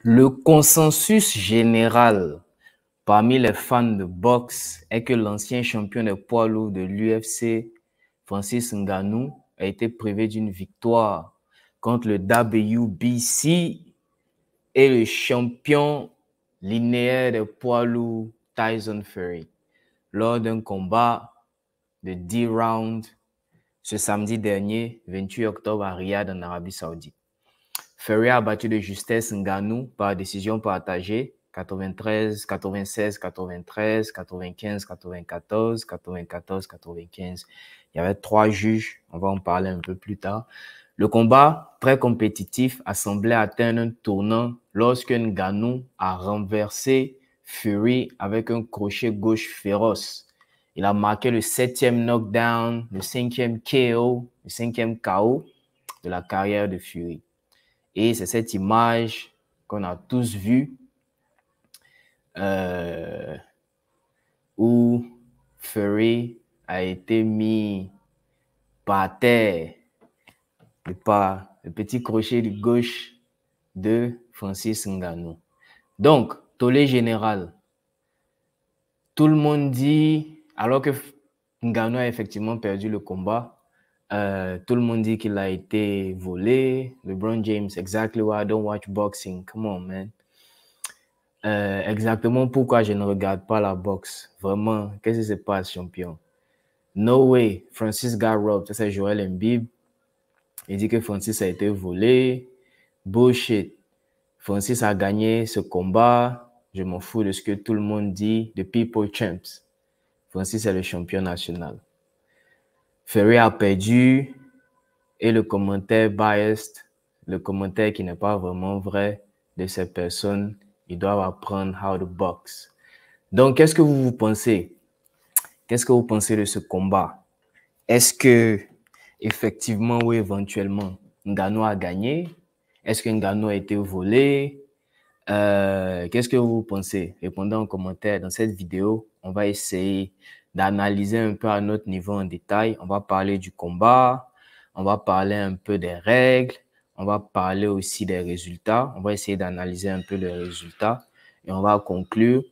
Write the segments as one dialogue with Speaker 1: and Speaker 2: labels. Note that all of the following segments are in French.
Speaker 1: Le consensus général parmi les fans de boxe est que l'ancien champion des poids lourds de l'UFC, Francis Ngannou, a été privé d'une victoire contre le WBC et le champion linéaire des poids lourds Tyson Fury lors d'un combat de 10 rounds ce samedi dernier, 28 octobre à Riyad en Arabie Saoudite. Fury a battu de justesse Ngannou par décision partagée 93, 96, 93, 95, 94, 94, 95. Il y avait 3 juges, on va en parler un peu plus tard. Le combat, très compétitif, a semblé atteindre un tournant lorsque Ngannou a renversé Fury avec un crochet gauche féroce. Il a marqué le 7e knockdown, le 5e KO, le 5e KO de la carrière de Fury. Et c'est cette image qu'on a tous vue où Fury a été mis par terre par le petit crochet de gauche de Francis Ngannou. Donc, tollé général. Tout le monde dit, alors que Ngannou a effectivement perdu le combat, tout le monde dit qu'il a été volé. LeBron James, exactly why I don't watch boxing. Come on, man. Exactement pourquoi je ne regarde pas la boxe. Vraiment, qu'est-ce qui se passe, champion? No way, Francis got robbed. Ça, c'est Joel Embiid. Il dit que Francis a été volé. Bullshit. Francis a gagné ce combat. Je m'en fous de ce que tout le monde dit. The people champs. Francis est le champion national. Fury a perdu. Et le commentaire biased, le commentaire qui n'est pas vraiment vrai de ces personnes, ils doivent apprendre how to box. Donc, qu'est-ce que vous pensez? Qu'est-ce que vous pensez de ce combat? Est-ce que, effectivement ou éventuellement, Ngannou a gagné? Est-ce que Ngannou a été volé? Qu'est-ce que vous pensez? Répondez en commentaire. Dans cette vidéo, on va essayer d'analyser un peu à notre niveau en détail. On va parler du combat. On va parler un peu des règles. On va parler aussi des résultats. On va essayer d'analyser un peu les résultats. Et on va conclure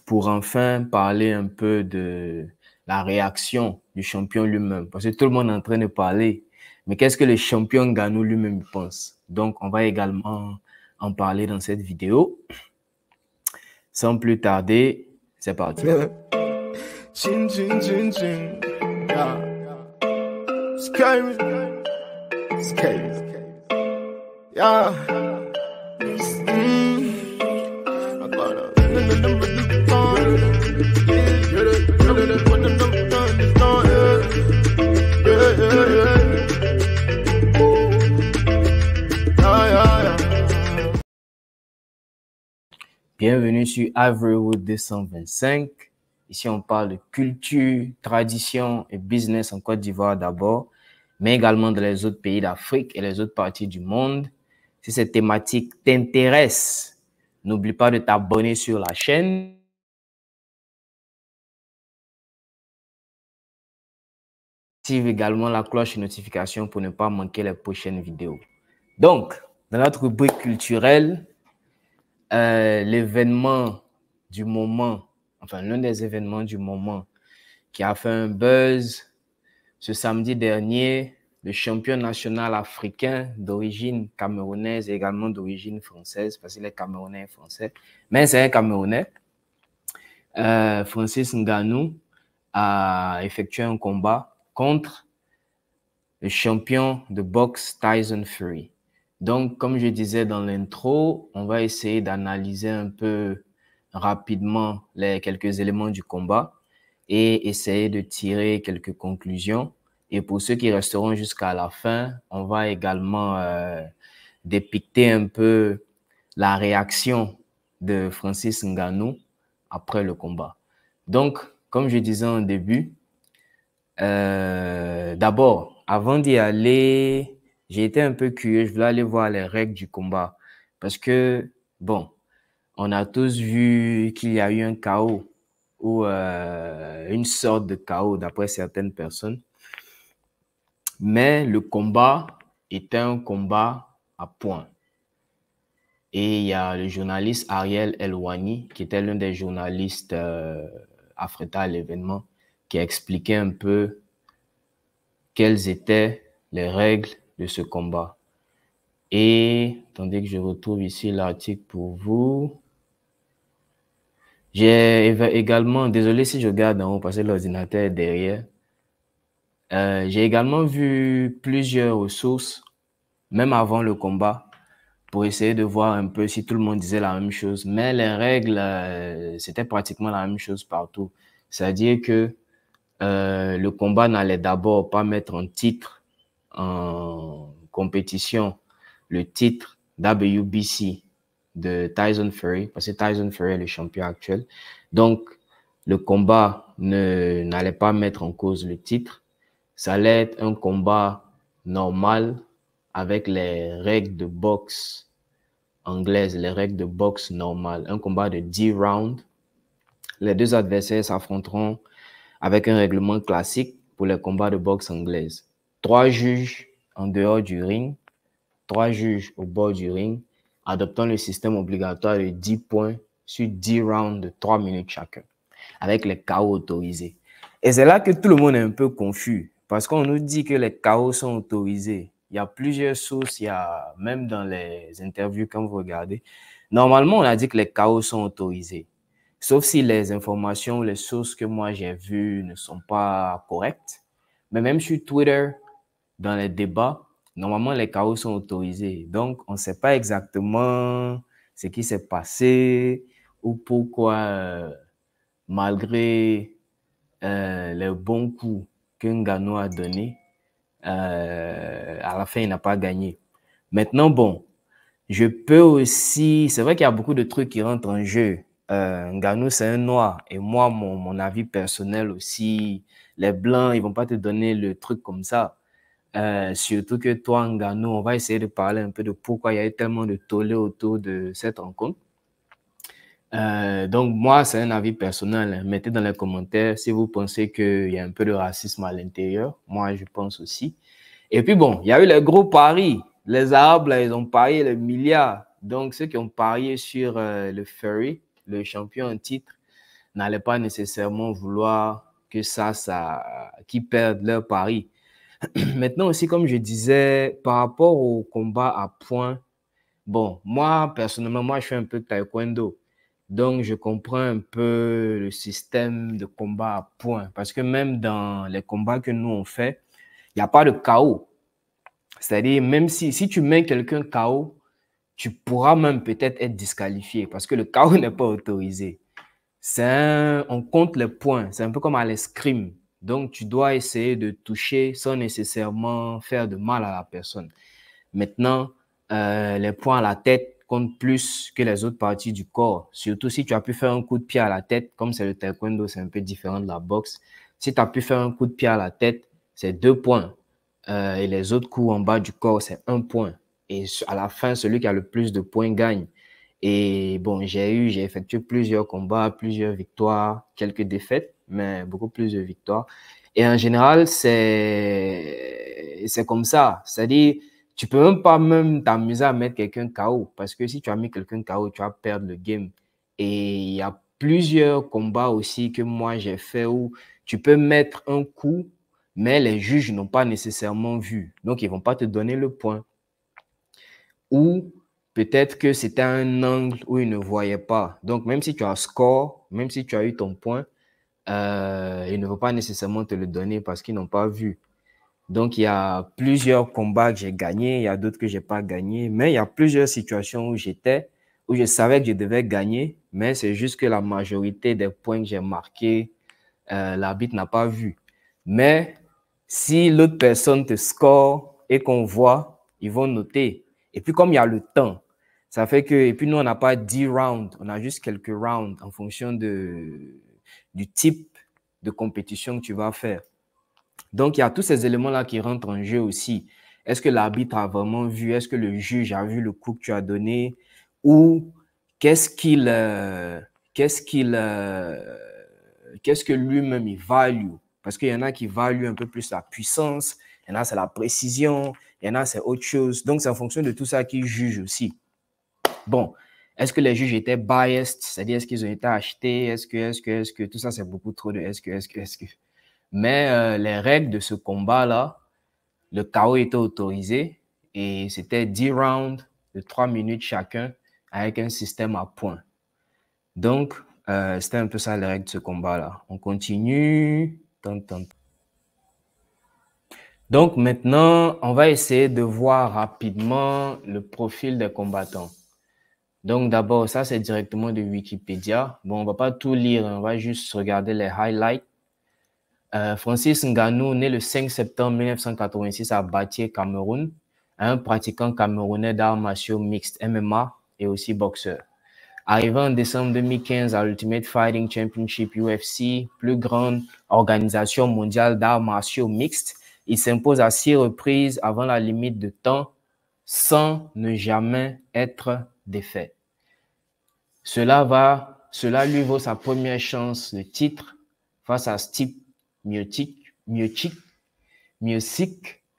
Speaker 1: pour enfin parler un peu de la réaction du champion lui-même. Parce que tout le monde est en train de parler. Mais qu'est-ce que le champion Ngannou lui-même pense? Donc, on va également en parler dans cette vidéo. Sans plus tarder, c'est parti.
Speaker 2: Chin, chin, chin, chin. Yeah. Scary. Scary. Yeah.
Speaker 1: Bienvenue sur Ivorywood 225. Ici, on parle de culture, tradition et business en Côte d'Ivoire d'abord, mais également dans les autres pays d'Afrique et les autres parties du monde. Si cette thématique t'intéresse, n'oublie pas de t'abonner sur la chaîne. Active également la cloche de notification pour ne pas manquer les prochaines vidéos. Donc, dans notre rubrique culturelle, l'événement du moment, enfin l'un des événements du moment qui a fait un buzz ce samedi dernier, le champion national africain d'origine camerounaise et également d'origine française, parce qu'il est camerounais et français, mais c'est un Camerounais, Francis Ngannou a effectué un combat contre le champion de boxe Tyson Fury. Donc, comme je disais dans l'intro, on va essayer d'analyser un peu rapidement les quelques éléments du combat et essayer de tirer quelques conclusions. Et pour ceux qui resteront jusqu'à la fin, on va également dépicter un peu la réaction de Francis Ngannou après le combat. Donc, comme je disais en début, d'abord, avant d'y aller, j'ai été un peu curieux, je voulais aller voir les règles du combat. Parce que, bon, on a tous vu qu'il y a eu un KO ou une sorte de KO d'après certaines personnes. Mais le combat était un combat à points. Et il y a le journaliste Ariel Elwani, qui était l'un des journalistes affrétés à l'événement, qui a expliqué un peu quelles étaient les règles de ce combat. Et attendez que je retrouve ici l'article pour vous. J'ai également, désolé si je regarde en haut parce que l'ordinateur est derrière. J'ai également vu plusieurs ressources, même avant le combat, pour essayer de voir un peu si tout le monde disait la même chose. Mais les règles, c'était pratiquement la même chose partout. C'est-à-dire que le combat n'allait d'abord pas mettre en titre en compétition le titre WBC de Tyson Fury, parce que Tyson Fury est le champion actuel. Donc, le combat n'allait pas mettre en cause le titre. Ça allait être un combat normal avec les règles de boxe anglaise, les règles de boxe normales. Un combat de 10 rounds. Les deux adversaires s'affronteront avec un règlement classique pour les combats de boxe anglaise. 3 juges en dehors du ring, 3 juges au bord du ring, adoptant le système obligatoire de 10 points sur 10 rounds de 3 minutes chacun, avec les KO autorisés. Et c'est là que tout le monde est un peu confus, parce qu'on nous dit que les KO sont autorisés. Il y a plusieurs sources, il y a même dans les interviews quand vous regardez. Normalement, on a dit que les KO sont autorisés. Sauf si les informations, les sources que moi j'ai vues ne sont pas correctes. Mais même sur Twitter, dans les débats, normalement les KO sont autorisés. Donc, on ne sait pas exactement ce qui s'est passé ou pourquoi, malgré les bons coups que Ngannou a donnés, à la fin, il n'a pas gagné. Maintenant, bon, je peux aussi... C'est vrai qu'il y a beaucoup de trucs qui rentrent en jeu. Ngannou, c'est un noir. Et moi, mon avis personnel aussi, les blancs, ils vont pas te donner le truc comme ça. Surtout que toi, Ngannou, on va essayer de parler un peu de pourquoi il y a eu tellement de tollé autour de cette rencontre. Donc, moi, c'est un avis personnel. Mettez dans les commentaires si vous pensez qu'il y a un peu de racisme à l'intérieur. Moi, je pense aussi. Et puis, bon, il y a eu les gros paris. Les Arabes, là, ils ont parié les milliards. Donc, ceux qui ont parié sur le Fury, le champion en titre, n'allaient pas nécessairement vouloir que qu'ils perdent leur pari. Maintenant aussi, comme je disais, par rapport au combat à points, bon, moi, personnellement, moi, je fais un peu de taekwondo. Donc, je comprends un peu le système de combat à points. Parce que même dans les combats que nous, on fait, il n'y a pas de KO. C'est-à-dire, même si tu mets quelqu'un KO, tu pourras même peut-être être disqualifié parce que le KO n'est pas autorisé. On compte les points. C'est un peu comme à l'escrime. Donc, tu dois essayer de toucher sans nécessairement faire de mal à la personne. Maintenant, les points à la tête comptent plus que les autres parties du corps. Surtout si tu as pu faire un coup de pied à la tête, comme c'est le taekwondo, c'est un peu différent de la boxe. Si tu as pu faire un coup de pied à la tête, c'est 2 points. Et les autres coups en bas du corps, c'est 1 point. Et à la fin, celui qui a le plus de points gagne. Et bon, j'ai effectué plusieurs combats, plusieurs victoires, quelques défaites, mais beaucoup plus de victoires. Et en général, c'est comme ça. C'est-à-dire, tu peux même pas t'amuser à mettre quelqu'un KO. Parce que si tu as mis quelqu'un KO, tu vas perdre le game. Et il y a plusieurs combats aussi que moi j'ai fait où tu peux mettre un coup, mais les juges n'ont pas nécessairement vu. Donc, ils vont pas te donner le point. Ou peut-être que c'était un angle où ils ne voyaient pas. Donc, même si tu as score, même si tu as eu ton point, ils ne vont pas nécessairement te le donner parce qu'ils n'ont pas vu. Donc, il y a plusieurs combats que j'ai gagnés, il y a d'autres que je n'ai pas gagnés, mais il y a plusieurs situations où où je savais que je devais gagner, mais c'est juste que la majorité des points que j'ai marqués, l'arbitre n'a pas vu. Mais si l'autre personne te score et qu'on voit, ils vont noter. Et puis, comme il y a le temps, ça fait que, et puis nous, on n'a pas 10 rounds, on a juste quelques rounds en fonction du type de compétition que tu vas faire. Donc, il y a tous ces éléments-là qui rentrent en jeu aussi. Est-ce que l'arbitre a vraiment vu? Est-ce que le juge a vu le coup que tu as donné? Ou qu'est-ce que lui-même il value? Parce qu'il y en a qui valuent un peu plus la puissance, il y en a c'est la précision, il y en a c'est autre chose. Donc, c'est en fonction de tout ça qu'ils jugent aussi. Bon, est-ce que les juges étaient biased? C'est-à-dire, est-ce qu'ils ont été achetés? Est-ce que, tout ça, c'est beaucoup trop de est-ce que. Mais les règles de ce combat-là, le KO était autorisé et c'était 10 rounds de 3 minutes chacun avec un système à points. Donc, c'était un peu ça les règles de ce combat-là. On continue. Donc maintenant, on va essayer de voir rapidement le profil des combattants. Donc d'abord, ça c'est directement de Wikipédia. Bon, on va pas tout lire, on va juste regarder les highlights. Francis Ngannou, né le 5 septembre 1986 à Batie, Cameroun, un pratiquant camerounais d'arts martiaux mixtes, MMA et aussi boxeur. Arrivé en décembre 2015 à l'Ultimate Fighting Championship UFC, plus grande organisation mondiale d'arts martiaux mixtes, il s'impose à 6 reprises avant la limite de temps sans ne jamais être défait. Cela lui vaut sa première chance de titre face à Steve Miocic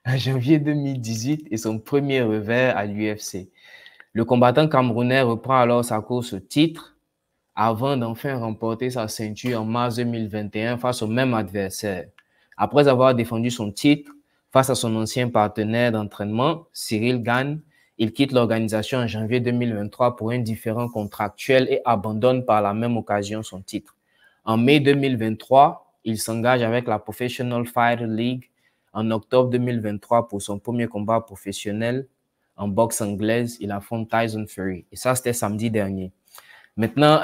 Speaker 1: en janvier 2018 et son premier revers à l'UFC. Le combattant camerounais reprend alors sa course au titre avant d'enfin remporter sa ceinture en mars 2021 face au même adversaire. Après avoir défendu son titre face à son ancien partenaire d'entraînement, Cyril Gane, il quitte l'organisation en janvier 2023 pour un différend contractuel et abandonne par la même occasion son titre. En mai 2023, il s'engage avec la Professional Fighter League en octobre 2023 pour son premier combat professionnel en boxe anglaise. Il affronte Tyson Fury. Et ça, c'était samedi dernier. Maintenant,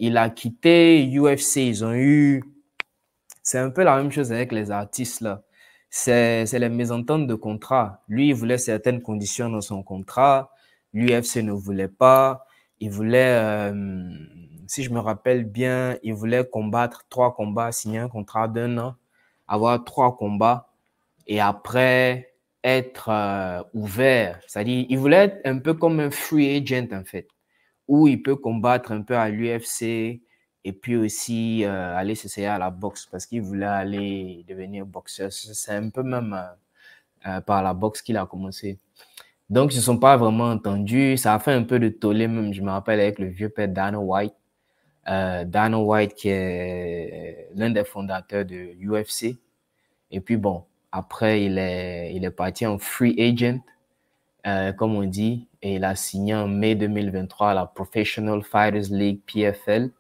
Speaker 1: il a quitté UFC. Ils ont eu... C'est un peu la même chose avec les artistes, là. C'est les mésententes de contrat. Lui, il voulait certaines conditions dans son contrat. L'UFC ne voulait pas. Il voulait, si je me rappelle bien, il voulait combattre 3 combats, signer un contrat d'1 an, avoir 3 combats et après être ouvert. C'est-à-dire, il voulait être un peu comme un free agent, en fait, où il peut combattre un peu à l'UFC et puis aussi aller s'essayer à la boxe parce qu'il voulait aller devenir boxeur. C'est un peu même par la boxe qu'il a commencé. Donc, ils ne se sont pas vraiment entendus. Ça a fait un peu de tollé même, je me rappelle, avec le vieux père Dana White. Dana White qui est l'un des fondateurs de UFC. Et puis bon, après, il est parti en free agent, comme on dit, et il a signé en mai 2023 à la Professional Fighters League, PFL.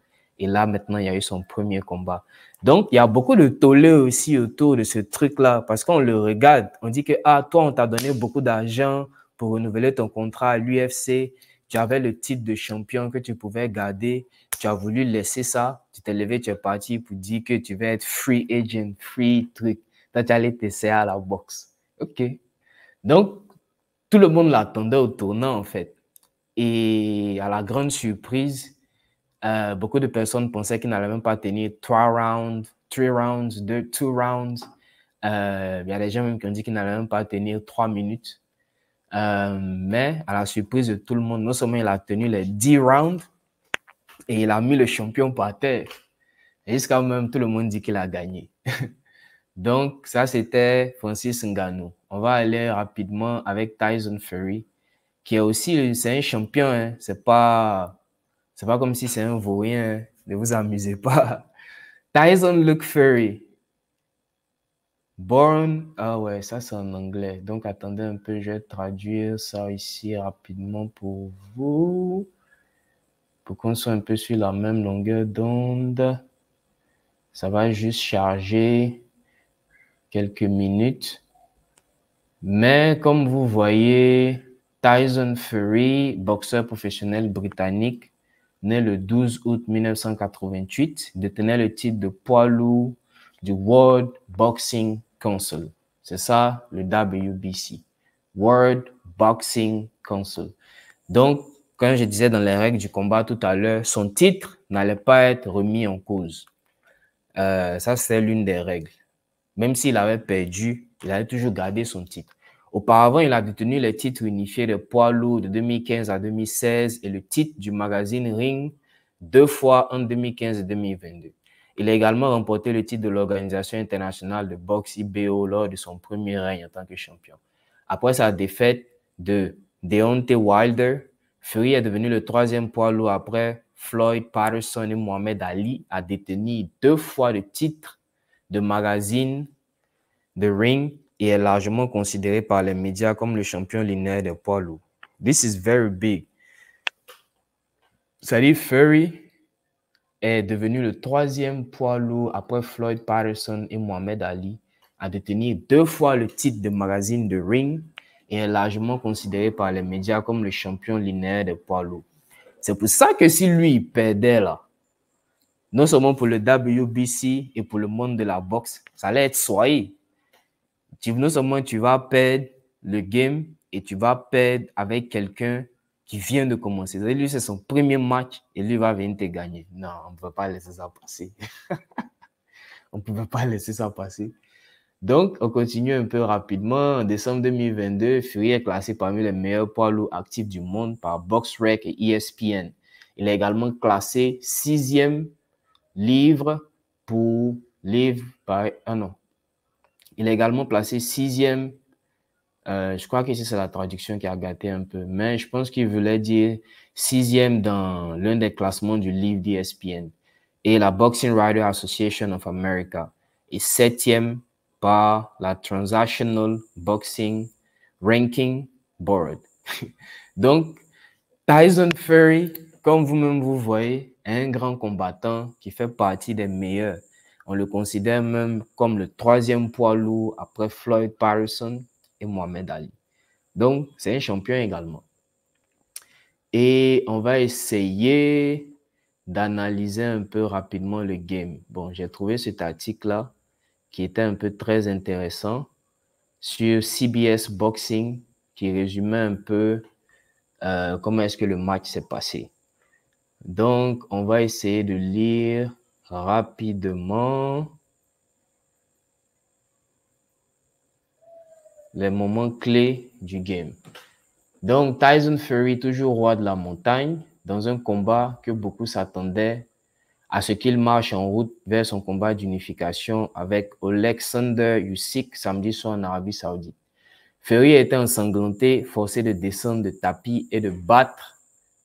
Speaker 1: Et là, maintenant, il y a eu son premier combat. Donc, il y a beaucoup de tollé aussi autour de ce truc-là, parce qu'on le regarde. On dit que, ah, toi, on t'a donné beaucoup d'argent pour renouveler ton contrat à l'UFC. Tu avais le titre de champion que tu pouvais garder. Tu as voulu laisser ça. Tu t'es levé, tu es parti pour dire que tu vas être free agent, free truc. Toi, tu allais t'essayer à la boxe. OK. Donc, tout le monde l'attendait au tournant, en fait. Et à la grande surprise, beaucoup de personnes pensaient qu'il n'allait même pas tenir 3 rounds, 2 rounds. Il y a des gens même qui ont dit qu'il n'allait même pas tenir 3 minutes. Mais à la surprise de tout le monde, non seulement il a tenu les 10 rounds et il a mis le champion par terre. Et jusqu'à même tout le monde dit qu'il a gagné. Donc, ça, c'était Francis Ngannou. On va aller rapidement avec Tyson Fury, qui est aussi, c'est un champion. Hein. C'est pas comme si c'est un vaurien. Hein. Ne vous amusez pas. Tyson Luke Fury. Born, ah ouais, ça c'est en anglais. Donc, attendez un peu, je vais traduire ça ici rapidement pour vous. Pour qu'on soit un peu sur la même longueur d'onde. Ça va juste charger quelques minutes. Mais comme vous voyez, Tyson Fury, boxeur professionnel britannique, né le 12 août 1988, détenait le titre de poids lourd du World Boxing Council. C'est ça, le WBC. World Boxing Council. Donc, comme je disais dans les règles du combat tout à l'heure, son titre n'allait pas être remis en cause. Ça, c'est l'une des règles. Même s'il avait perdu, il avait toujours gardé son titre. Auparavant, il a détenu les titres unifiés de poids lourd de 2015 à 2016 et le titre du magazine Ring 2 fois en 2015 et 2022. Il a également remporté le titre de l'Organisation internationale de boxe IBO lors de son premier règne en tant que champion. Après sa défaite de Deontay Wilder, Fury est devenu le 3e poids lourd après Floyd Patterson et Mohamed Ali à détenir 2 fois le titre de magazine The Ring et est largement considéré par les médias comme le champion linéaire des poids lourds. This is very big. C'est-à-dire Fury est devenu le 3e poids lourd après Floyd Patterson et Mohamed Ali à détenir 2 fois le titre de magazine The Ring et est largement considéré par les médias comme le champion linéaire des poids lourds. C'est pour ça que si lui il perdait là, non seulement pour le WBC et pour le monde de la boxe, ça allait être soigné. Non seulement tu vas perdre le game et tu vas perdre avec quelqu'un qui vient de commencer. Lui, c'est son premier match et lui va venir te gagner. Non, on ne peut pas laisser ça passer. On ne pouvait pas laisser ça passer. Donc, on continue un peu rapidement. En décembre 2022, Fury est classé parmi les meilleurs poids lourds actifs du monde par BoxRec et ESPN. Il est également classé 6e livre pour livre par... Ah non. Il est également placé 6e. Je crois que c'est la traduction qui a gâté un peu. Mais je pense qu'il voulait dire 6e dans l'un des classements du livre d'ESPN. Et la Boxing Writers Association of America est 7e par la Transnational Boxing Ranking Board. Donc, Tyson Fury, comme vous-même vous voyez, est un grand combattant qui fait partie des meilleurs. On le considère même comme le 3e poids lourd après Floyd Patterson et Mohamed Ali. Donc, c'est un champion également. Et on va essayer d'analyser un peu rapidement le game. Bon, j'ai trouvé cet article-là qui était un peu très intéressant sur CBS Boxing qui résumait un peu comment est-ce que le match s'est passé. Donc, on va essayer de lire rapidement les moments clés du game. Donc, Tyson Fury, toujours roi de la montagne, dans un combat que beaucoup s'attendaient à ce qu'il marche en route vers son combat d'unification avec Alexander Usyk samedi soir en Arabie Saoudite. Fury était ensanglanté, forcé de descendre de tapis et de battre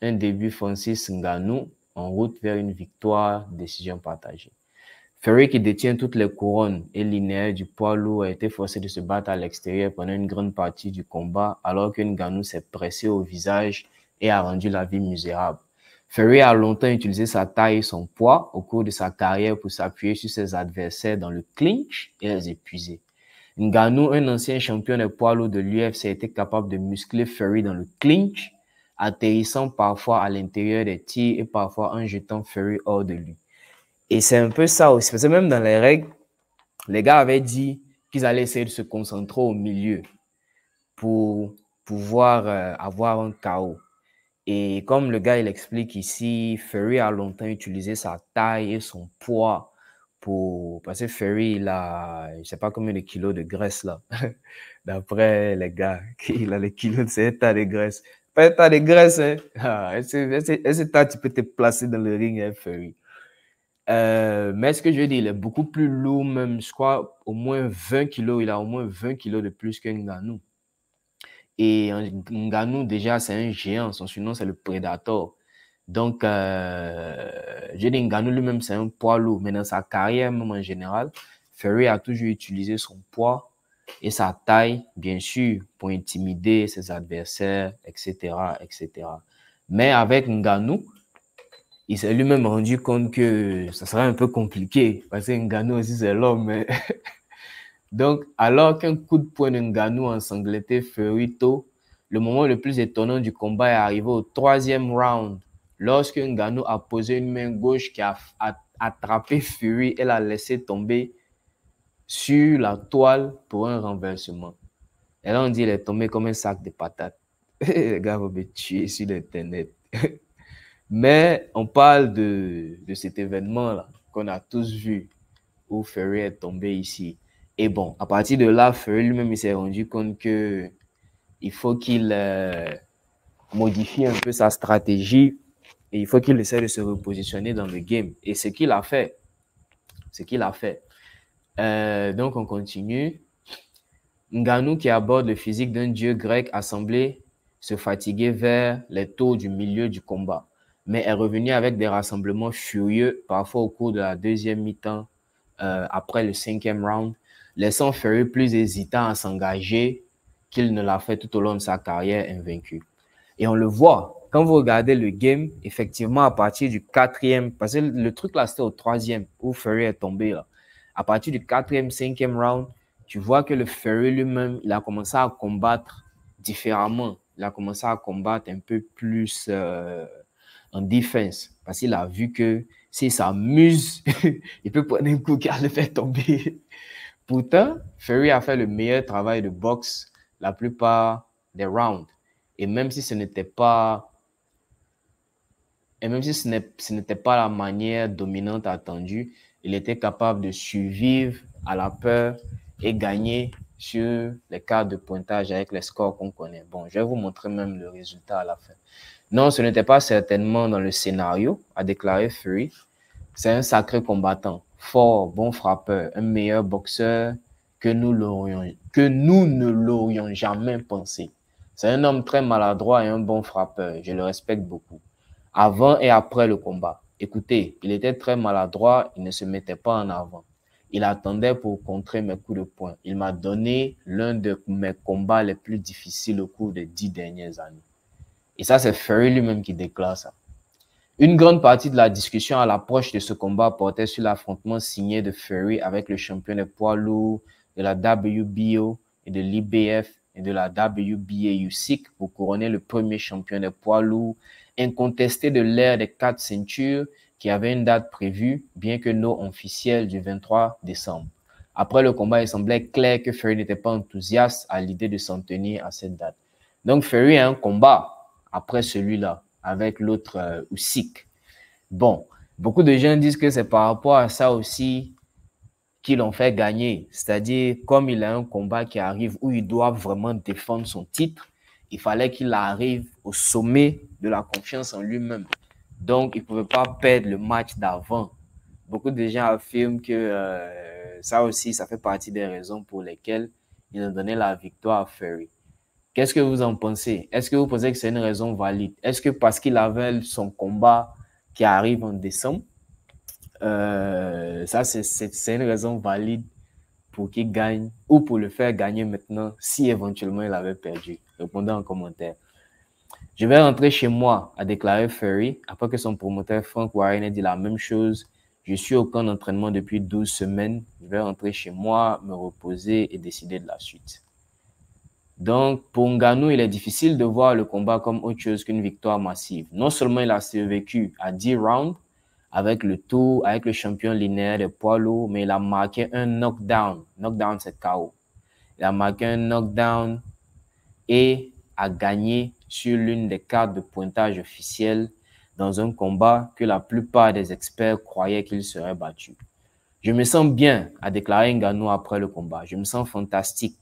Speaker 1: un début Francis Ngannou en route vers une victoire, décision partagée. Fury, qui détient toutes les couronnes et linéaires du poids lourd, a été forcé de se battre à l'extérieur pendant une grande partie du combat, alors que Ngannou s'est pressé au visage et a rendu la vie misérable. Fury a longtemps utilisé sa taille et son poids au cours de sa carrière pour s'appuyer sur ses adversaires dans le clinch et les épuiser. Ngannou, un ancien champion des poids lourds de l'UFC, a été capable de muscler Fury dans le clinch, atterrissant parfois à l'intérieur des tirs et parfois en jetant Fury hors de lui. Et c'est un peu ça aussi, parce que même dans les règles, les gars avaient dit qu'ils allaient essayer de se concentrer au milieu pour pouvoir avoir un KO. Et comme le gars, il explique ici, Fury a longtemps utilisé sa taille et son poids parce que Fury, il a, je ne sais pas combien de kilos de graisse là. D'après les gars, il a les kilos, c'est un tas de graisse. Pas un tas de graisse, hein. Est-ce que tu peux te placer dans le ring, hein, Fury? Mais ce que je veux dire, il est beaucoup plus lourd même, je crois, au moins 20 kilos. Il a au moins 20 kilos de plus qu'un Ngannou. Et Ngannou, déjà, c'est un géant. Son surnom, c'est le Predator. Donc, je dis Ngannou lui-même, c'est un poids lourd. Mais dans sa carrière, même en général, Fury a toujours utilisé son poids et sa taille, bien sûr, pour intimider ses adversaires, etc., etc. Mais avec Ngannou, il s'est lui-même rendu compte que ça serait un peu compliqué parce que Ngannou aussi c'est l'homme. Mais... Donc, alors qu'un coup de poing de Ngannou ensanglantait Fury tôt, le moment le plus étonnant du combat est arrivé au 3e round, lorsque Ngannou a posé une main gauche qui a attrapé Fury et l'a laissé tomber sur la toile pour un renversement. Et là, on dit qu'il est tombé comme un sac de patates. Les gars vont me tuer sur Internet. Mais on parle de cet événement-là qu'on a tous vu où Fury est tombé ici. Et bon, à partir de là, Fury lui-même il s'est rendu compte qu'il faut qu'il modifie un peu sa stratégie et il faut qu'il essaie de se repositionner dans le game. Et ce qu'il a fait. Donc, on continue. Ngannou qui aborde le physique d'un dieu grec a semblé se fatiguer vers les tours du milieu du combat, mais est revenu avec des rassemblements furieux, parfois au cours de la deuxième mi-temps, après le 5e round, laissant Fury plus hésitant à s'engager qu'il ne l'a fait tout au long de sa carrière invaincu. Et on le voit, quand vous regardez le game, effectivement, à partir du 4e, parce que le truc là, c'était au 3e, où Fury est tombé là. À partir du 4e, 5e round, tu vois que le Fury lui-même, il a commencé à combattre différemment. Il a commencé à combattre un peu plus en défense, parce qu'il a vu que s'il s'amuse, il peut prendre un coup qui va le faire tomber. Pourtant, Fury a fait le meilleur travail de boxe la plupart des rounds. Et même si ce n'était pas la manière dominante attendue, il était capable de survivre à la peur et gagner sur les cartes de pointage avec les scores qu'on connaît. Bon, je vais vous montrer même le résultat à la fin. Non, ce n'était pas certainement dans le scénario, a déclaré Fury. C'est un sacré combattant, fort, bon frappeur, un meilleur boxeur que nous ne l'aurions jamais pensé. C'est un homme très maladroit et un bon frappeur. Je le respecte beaucoup. Avant et après le combat. Écoutez, il était très maladroit, il ne se mettait pas en avant. Il attendait pour contrer mes coups de poing. Il m'a donné l'un de mes combats les plus difficiles au cours des 10 dernières années. Et ça, c'est Fury lui-même qui déclare ça. Une grande partie de la discussion à l'approche de ce combat portait sur l'affrontement signé de Fury avec le champion des poids lourds de la WBO et de l'IBF et de la WBA USIC pour couronner le premier champion des poids lourds incontesté de l'ère des 4 ceintures qui avait une date prévue, bien que non officielle, du 23 décembre. Après le combat, il semblait clair que Fury n'était pas enthousiaste à l'idée de s'en tenir à cette date. Donc Fury a un combat après celui-là avec l'autre Usyk. Bon, beaucoup de gens disent que c'est par rapport à ça aussi qu'ils l'ont fait gagner. C'est-à-dire, comme il a un combat qui arrive où il doit vraiment défendre son titre, il fallait qu'il arrive au sommet de la confiance en lui-même. Donc, il ne pouvait pas perdre le match d'avant. Beaucoup de gens affirment que ça aussi, ça fait partie des raisons pour lesquelles ils ont donné la victoire à Fury. Qu'est-ce que vous en pensez? Est-ce que vous pensez que c'est une raison valide? Est-ce que parce qu'il avait son combat qui arrive en décembre, ça c'est une raison valide pour qu'il gagne ou pour le faire gagner maintenant si éventuellement il avait perdu? Répondez en commentaire. Je vais rentrer chez moi, a déclaré Fury, après que son promoteur Frank Warren ait dit la même chose. Je suis au camp d'entraînement depuis 12 semaines. Je vais rentrer chez moi, me reposer et décider de la suite. Donc, pour Ngannou, il est difficile de voir le combat comme autre chose qu'une victoire massive. Non seulement il a survécu à 10 rounds avec le champion linéaire de poids lourd, mais il a marqué un knockdown. Knockdown, c'est KO. Il a marqué un knockdown et a gagné sur l'une des cartes de pointage officielles dans un combat que la plupart des experts croyaient qu'il serait battu. Je me sens bien, a déclaré Ngannou après le combat. Je me sens fantastique.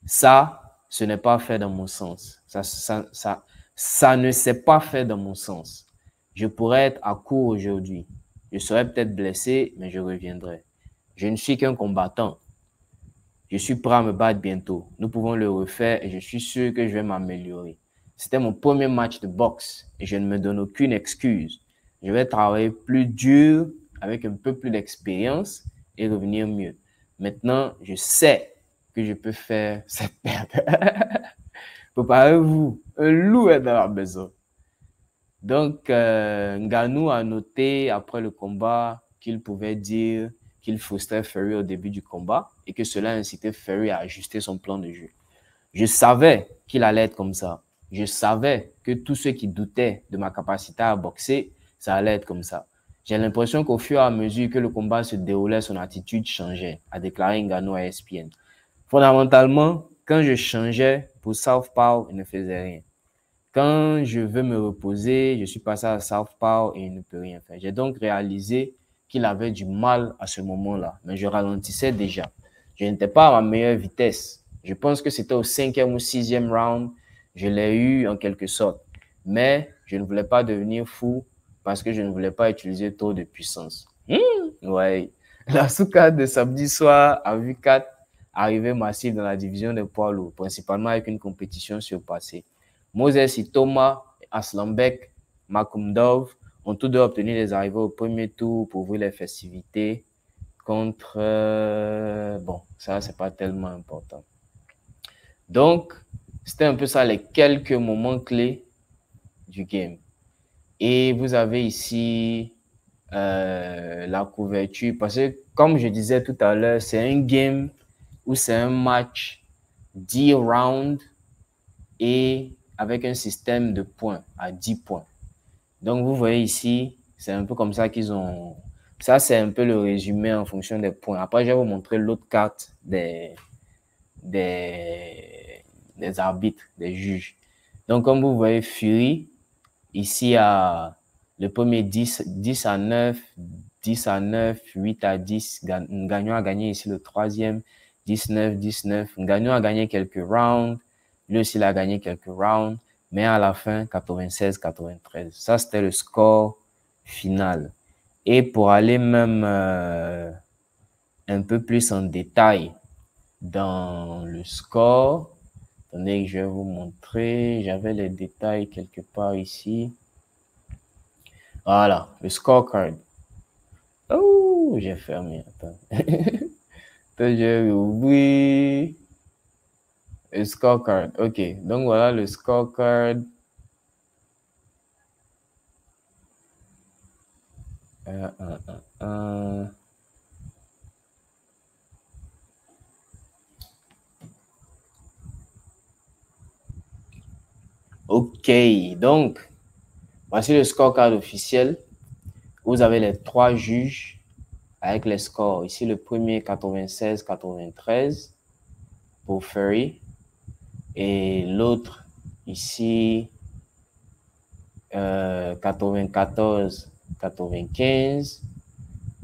Speaker 1: Ça, ce n'est pas fait dans mon sens. Ça ne s'est pas fait dans mon sens. Je pourrais être à court aujourd'hui. Je serais peut-être blessé, mais je reviendrai. Je ne suis qu'un combattant. Je suis prêt à me battre bientôt. Nous pouvons le refaire et je suis sûr que je vais m'améliorer. C'était mon premier match de boxe et je ne me donne aucune excuse. Je vais travailler plus dur, avec un peu plus d'expérience et revenir mieux. Maintenant, je sais que je peux faire cette perte. Préparez-vous, un loup est dans la maison. Donc, Ngannou a noté après le combat qu'il pouvait dire qu'il frustrait Fury au début du combat et que cela incitait Fury à ajuster son plan de jeu. Je savais qu'il allait être comme ça. Je savais que tous ceux qui doutaient de ma capacité à boxer, ça allait être comme ça. J'ai l'impression qu'au fur et à mesure que le combat se déroulait, son attitude changeait, a déclaré Ngannou à ESPN. Fondamentalement, quand je changeais pour Southpaw, il ne faisait rien. Quand je veux me reposer, je suis passé à Southpaw et il ne peut rien faire. J'ai donc réalisé qu'il avait du mal à ce moment-là, mais je ralentissais déjà. Je n'étais pas à ma meilleure vitesse. Je pense que c'était au 5e ou 6e round, je l'ai eu en quelque sorte. Mais je ne voulais pas devenir fou parce que je ne voulais pas utiliser trop de puissance. Ouais. La sous-carte de samedi soir à V4 arrivée massive dans la division des poids lourds, principalement avec une compétition surpassée. Moses Itoma, Aslambek, Makumdov ont tous deux obtenu des arrivées au premier tour pour ouvrir les festivités contre... bon, ça, c'est pas tellement important. Donc, c'était un peu ça les quelques moments clés du game. Et vous avez ici la couverture. Parce que, comme je disais tout à l'heure, c'est un game où c'est un match 10 rounds et avec un système de points à 10 points. Donc, vous voyez ici, c'est un peu comme ça qu'ils ont... Ça, c'est un peu le résumé en fonction des points. Après, je vais vous montrer l'autre carte des arbitres, des juges. Donc, comme vous voyez, Fury, ici, à le premier 10 à 9, 10 à 9, 8 à 10. Gagnon a gagné ici le troisième, 19, 19. Gagnon a gagné quelques rounds. Lui aussi, il a gagné quelques rounds. Mais à la fin, 96-93. Ça, c'était le score final. Et pour aller même un peu plus en détail dans le score, attendez que je vais vous montrer. J'avais les détails quelque part ici. Voilà, le scorecard. Oh, j'ai fermé. Attends. J'ai oublié. Le scorecard. OK. Donc, voilà le scorecard. OK. Donc, voici le scorecard officiel. Vous avez les trois juges avec les scores. Ici, le premier, 96-93 pour Fury. Et l'autre, ici, 94-95.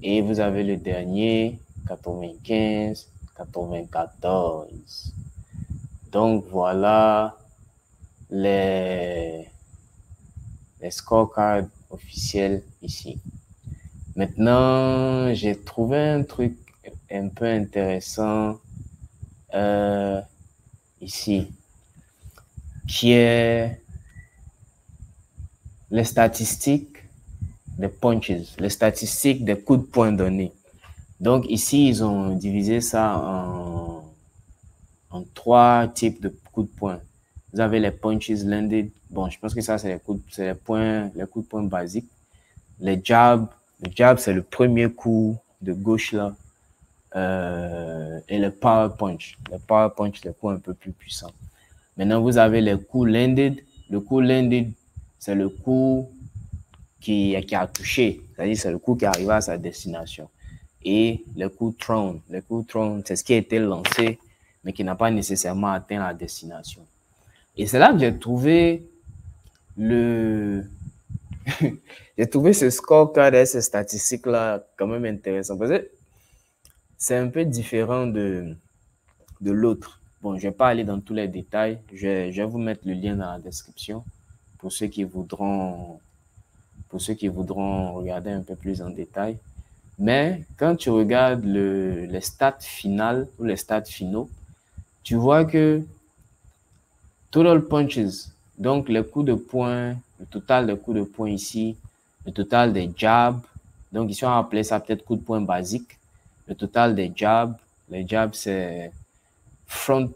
Speaker 1: Et vous avez le dernier, 95-94. Donc, voilà les scorecards officiels ici. Maintenant, j'ai trouvé un truc un peu intéressant ici, qui est les statistiques des punches, les statistiques des coups de poing donnés. Donc ici, ils ont divisé ça en trois types de coups de poing. Vous avez les punches landed. Bon, je pense que ça, c'est les coups de poing basiques. Les jabs. Le jab, c'est le premier coup de gauche là. Et le power punch. Le power punch, les coups un peu plus puissants. Maintenant, vous avez les coups landed. Le coup landed, c'est le coup qui a touché. C'est-à-dire, c'est le coup qui arrive à sa destination. Et le coup thrown. Le coup thrown, c'est ce qui a été lancé, mais qui n'a pas nécessairement atteint la destination. Et c'est là que j'ai trouvé j'ai trouvé ce scorecard et ces statistiques-là quand même intéressant. Parce que c'est un peu différent de l'autre. Bon, je ne vais pas aller dans tous les détails. Je vais vous mettre le lien dans la description pour ceux qui voudront regarder un peu plus en détail. Mais quand tu regardes les stats finales ou les stats finaux, tu vois que total punches, donc les coups de poing, le total des coups de poing ici, le total des jabs, donc ici on va appeler ça peut-être coup de poing basique, le total des jabs, les jabs c'est front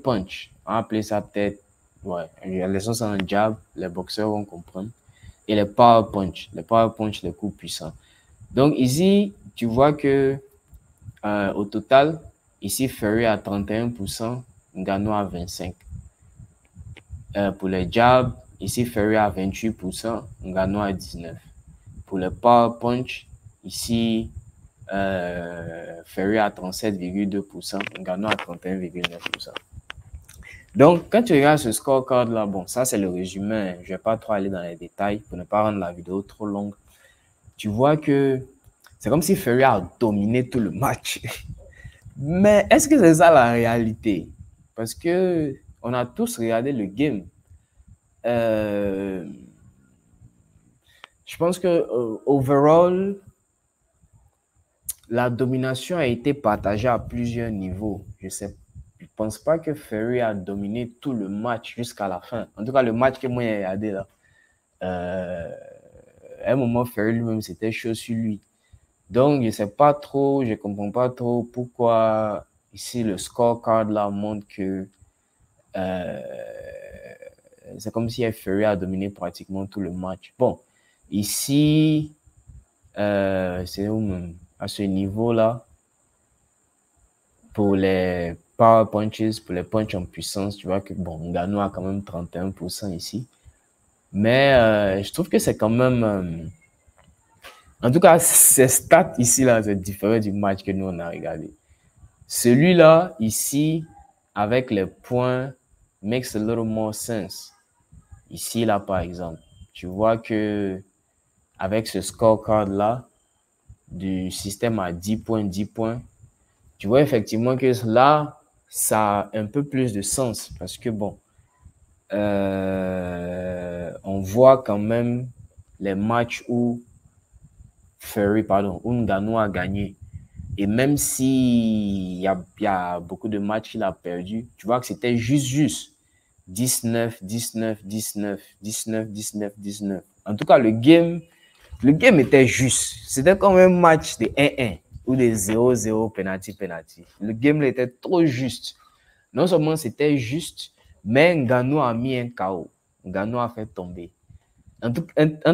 Speaker 1: punch, on va appeler ça peut-être, ouais, les sons sont un jab, les boxeurs vont comprendre, et les power punch, les coups puissants. Donc ici, tu vois que au total, ici Fury à 31%, Ngannou à 25%. Pour les jabs, ici Fury à 28%, Ngannou à 19%. Pour le power punch, ici Fury à 37,2%, Ngannou à 31,9%. Donc, quand tu regardes ce scorecard là, bon, ça c'est le résumé. Je ne vais pas trop aller dans les détails pour ne pas rendre la vidéo trop longue. Tu vois que c'est comme si Fury a dominé tout le match. Mais est-ce que c'est ça la réalité? Parce que on a tous regardé le game. Je pense que overall, la domination a été partagée à plusieurs niveaux. Je ne pense pas que Fury a dominé tout le match jusqu'à la fin. En tout cas, le match que moi j'ai regardé là, à un moment, Fury lui-même, c'était chaud sur lui. Donc, je ne sais pas trop, je ne comprends pas trop pourquoi ici le scorecard là montre que c'est comme si Fury a dominé pratiquement tout le match. Bon, ici, c'est où même? À ce niveau-là, pour les power punches, pour les punches en puissance, tu vois que bon, Ngannou a quand même 31% ici. Mais je trouve que c'est quand même... en tout cas, ces stats ici, là, c'est différent du match que nous, on a regardé. Celui-là, ici, avec les points, makes a little more sense. Ici, là, par exemple, tu vois que avec ce scorecard-là, du système à 10 points, tu vois effectivement que là, ça a un peu plus de sens parce que bon, on voit quand même les matchs où Ngannou a gagné. Et même s'il y a beaucoup de matchs qu'il a perdu, tu vois que c'était juste. 19. En tout cas, le game était juste. C'était comme un match de 1-1 ou de 0-0 penalty. Le game était trop juste. Non seulement c'était juste, mais Ngannou a mis un KO. Ngannou a fait tomber. Un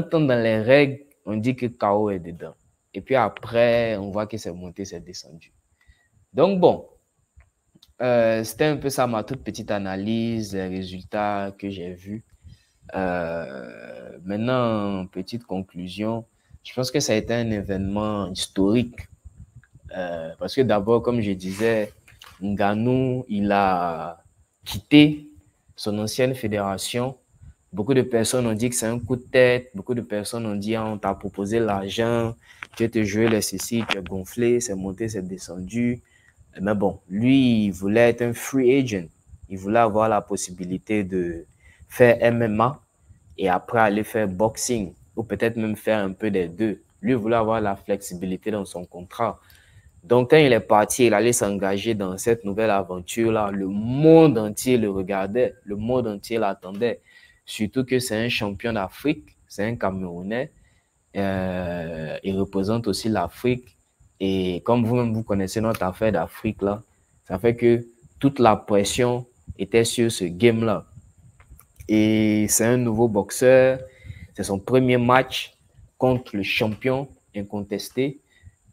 Speaker 1: temps dans les règles, on dit que KO est dedans. Et puis après, on voit que c'est monté, c'est descendu. Donc bon, c'était un peu ça ma toute petite analyse, les résultats que j'ai vus. Maintenant, petite conclusion, je pense que ça a été un événement historique. Parce que d'abord, comme je disais, Ngannou, il a quitté son ancienne fédération. Beaucoup de personnes ont dit que c'est un coup de tête. Beaucoup de personnes ont dit, on t'a proposé l'argent, tu as te joué les ceci, tu as gonflé, c'est monté, c'est descendu. Mais bon, lui, il voulait être un free agent. Il voulait avoir la possibilité de faire MMA et après aller faire boxing ou peut-être même faire un peu des deux. Lui, il voulait avoir la flexibilité dans son contrat. Donc, quand il est parti, il allait s'engager dans cette nouvelle aventure-là. Le monde entier le regardait, le monde entier l'attendait. Surtout que c'est un champion d'Afrique, c'est un Camerounais. Il représente aussi l'Afrique. Et comme vous-même, vous connaissez notre affaire d'Afrique, là, ça fait que toute la pression était sur ce game-là. Et c'est un nouveau boxeur. C'est son premier match contre le champion incontesté.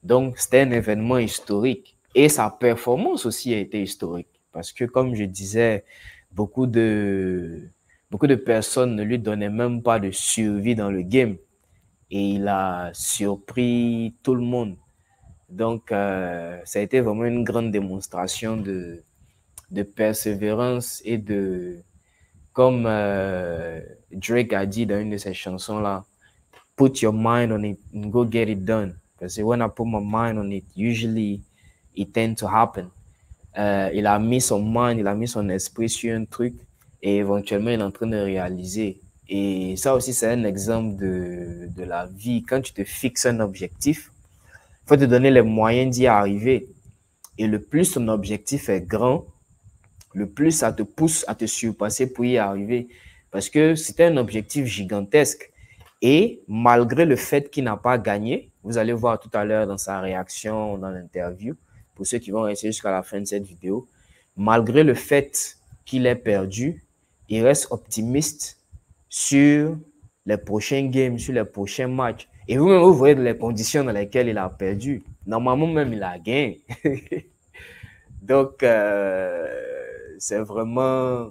Speaker 1: Donc, c'était un événement historique. Et sa performance aussi a été historique. Parce que, comme je disais, beaucoup de personnes ne lui donnaient même pas de survie dans le game. Et il a surpris tout le monde. Donc, ça a été vraiment une grande démonstration de persévérance et de, comme Drake a dit dans une de ses chansons là, put your mind on it and go get it done. Parce que when I put my mind on it, usually it tends to happen. Il a mis son mind, il a mis son esprit sur un truc et éventuellement il est en train de réaliser. Et ça aussi, c'est un exemple de la vie. Quand tu te fixes un objectif, il faut te donner les moyens d'y arriver. Et le plus ton objectif est grand, le plus ça te pousse à te surpasser pour y arriver. Parce que c'était un objectif gigantesque. Et malgré le fait qu'il n'a pas gagné, vous allez voir tout à l'heure dans sa réaction, dans l'interview, pour ceux qui vont rester jusqu'à la fin de cette vidéo, malgré le fait qu'il ait perdu, il reste optimiste sur les prochains games, sur les prochains matchs. Et vous-même, vous voyez les conditions dans lesquelles il a perdu. Normalement, même, il a gagné. Donc, c'est vraiment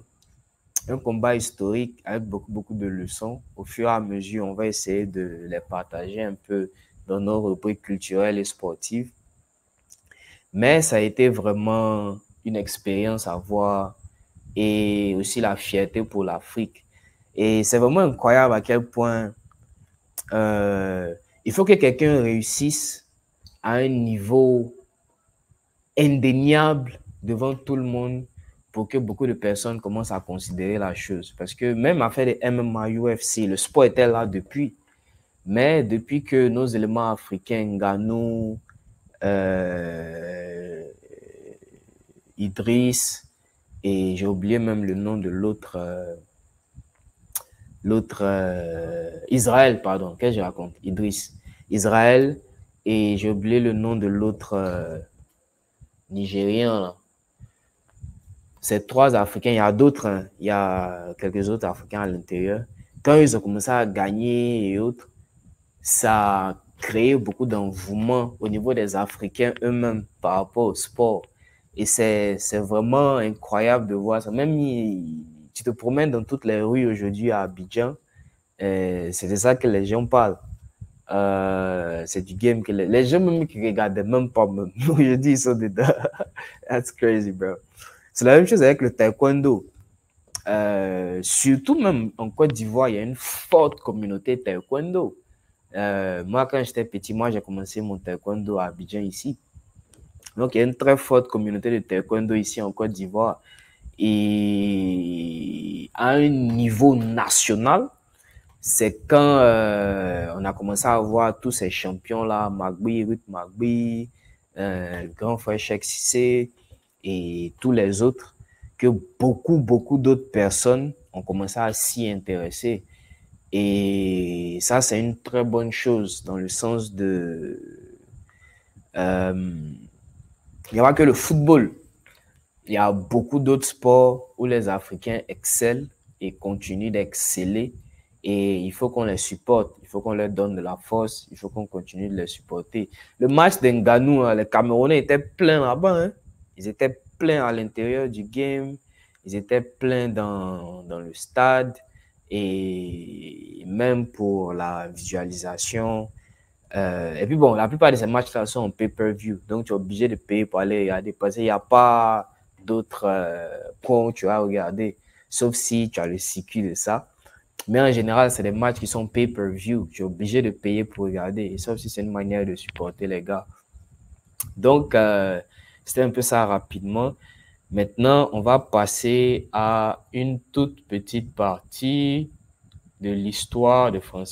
Speaker 1: un combat historique avec beaucoup de leçons. Au fur et à mesure, on va essayer de les partager un peu dans nos rubriques culturelles et sportives. Mais ça a été vraiment une expérience à voir et aussi la fierté pour l'Afrique. Et c'est vraiment incroyable à quel point il faut que quelqu'un réussisse à un niveau indéniable devant tout le monde pour que beaucoup de personnes commencent à considérer la chose. Parce que même à faire des MMA, UFC, le sport était là depuis. Mais depuis que nos éléments africains, Ngannou, Idriss, et j'ai oublié même le nom de l'autre, Israël, pardon, qu'est-ce que je raconte? Idriss, Israël, et j'ai oublié le nom de l'autre Nigérien, là. Ces trois Africains, il y a d'autres, hein, il y a quelques autres Africains à l'intérieur. Quand ils ont commencé à gagner et autres, ça a créé beaucoup d'engouement au niveau des Africains eux-mêmes par rapport au sport. Et c'est vraiment incroyable de voir ça. Même tu te promènes dans toutes les rues aujourd'hui à Abidjan, c'est de ça que les gens parlent. C'est du game que les gens même qui regardaient même pas, même. Aujourd'hui, ils sont dedans. That's crazy, bro. C'est la même chose avec le taekwondo. Surtout même en Côte d'Ivoire, il y a une forte communauté taekwondo. Moi, quand j'étais petit, j'ai commencé mon taekwondo à Abidjan ici. Donc, il y a une très forte communauté de taekwondo ici en Côte d'Ivoire. Et à un niveau national, c'est quand on a commencé à voir tous ces champions-là, Magui, Ruth Magui, le grand frère Cheikh Cissé et tous les autres, que beaucoup d'autres personnes ont commencé à s'y intéresser. Et ça, c'est une très bonne chose dans le sens de... il n'y a pas que le football. Il y a beaucoup d'autres sports où les Africains excellent et continuent d'exceller. Et il faut qu'on les supporte, il faut qu'on leur donne de la force, il faut qu'on continue de les supporter. Le match d'Nganou, les Camerounais étaient pleins là-bas. Hein. Ils étaient pleins à l'intérieur du game, ils étaient pleins dans le stade. Et même pour la visualisation. Et puis bon, la plupart de ces matchs-là sont en pay-per-view. Donc, tu es obligé de payer pour aller regarder. Parce qu'il n'y a pas d'autres points où tu vas regarder. Sauf si tu as le circuit de ça. Mais en général, c'est des matchs qui sont pay-per-view. Tu es obligé de payer pour regarder. Et sauf si c'est une manière de supporter les gars. Donc, c'était un peu ça rapidement. Maintenant, on va passer à une toute petite partie de l'histoire de Francis